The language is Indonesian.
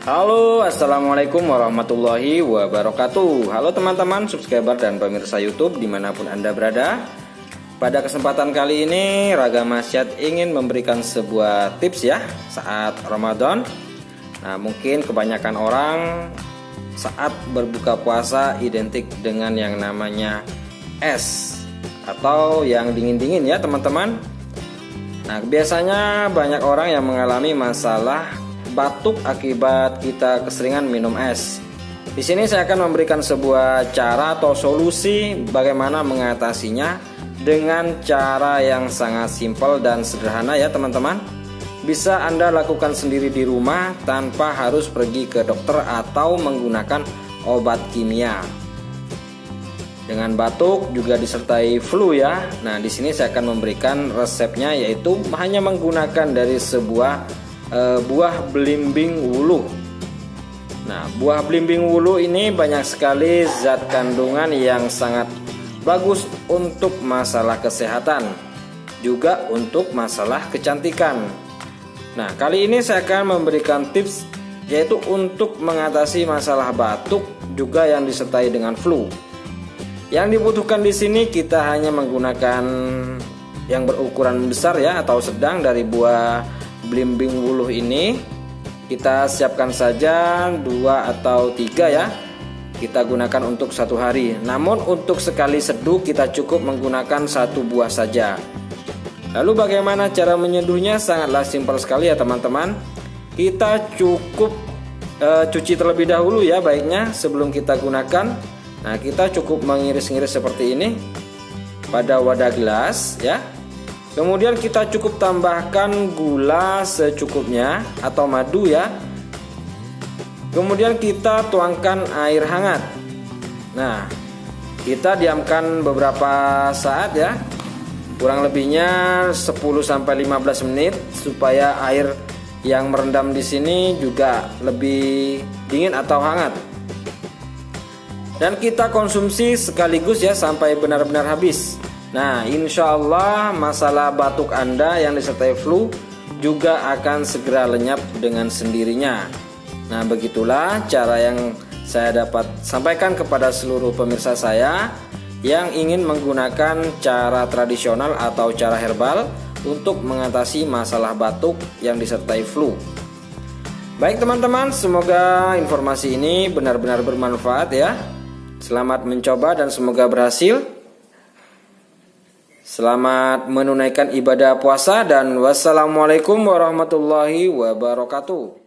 Halo, assalamualaikum warahmatullahi wabarakatuh. Halo teman-teman subscriber dan pemirsa YouTube dimanapun Anda berada. Pada kesempatan kali ini Raga Masyad ingin memberikan sebuah tips ya saat Ramadan. Nah, mungkin kebanyakan orang saat berbuka puasa identik dengan yang namanya es atau yang dingin-dingin ya teman-teman. Nah, biasanya banyak orang yang mengalami masalah batuk akibat kita keseringan minum es. Di sini saya akan memberikan sebuah cara atau solusi bagaimana mengatasinya dengan cara yang sangat simpel dan sederhana ya teman-teman. Bisa Anda lakukan sendiri di rumah tanpa harus pergi ke dokter atau menggunakan obat kimia. Dengan batuk juga disertai flu ya. Nah, di sini saya akan memberikan resepnya, yaitu hanya menggunakan dari sebuah buah belimbing wuluh. Nah, buah belimbing wuluh ini banyak sekali zat kandungan yang sangat bagus untuk masalah kesehatan, juga untuk masalah kecantikan. Nah, kali ini saya akan memberikan tips yaitu untuk mengatasi masalah batuk juga yang disertai dengan flu. Yang dibutuhkan di sini kita hanya menggunakan yang berukuran besar ya atau sedang dari buah belimbing wuluh ini. Kita siapkan saja 2 atau 3 ya. Kita gunakan untuk 1 hari. Namun untuk sekali seduh kita cukup menggunakan 1 buah saja. Lalu bagaimana cara menyeduhnya? Sangatlah simpel sekali ya teman-teman. Kita cukup cuci terlebih dahulu ya baiknya sebelum kita gunakan. Nah, kita cukup mengiris-ngiris seperti ini pada wadah gelas ya. Kemudian kita cukup tambahkan gula secukupnya atau madu ya. Kemudian kita tuangkan air hangat. Nah, kita diamkan beberapa saat ya. Kurang lebihnya 10-15 menit supaya air yang merendam di sini juga lebih dingin atau hangat. Dan kita konsumsi sekaligus ya sampai benar-benar habis. Nah, insya Allah masalah batuk Anda yang disertai flu juga akan segera lenyap dengan sendirinya. Nah, begitulah cara yang saya dapat sampaikan kepada seluruh pemirsa saya yang ingin menggunakan cara tradisional atau cara herbal untuk mengatasi masalah batuk yang disertai flu. Baik teman-teman, semoga informasi ini benar-benar bermanfaat ya. Selamat mencoba dan semoga berhasil. Selamat menunaikan ibadah puasa dan wassalamualaikum warahmatullahi wabarakatuh.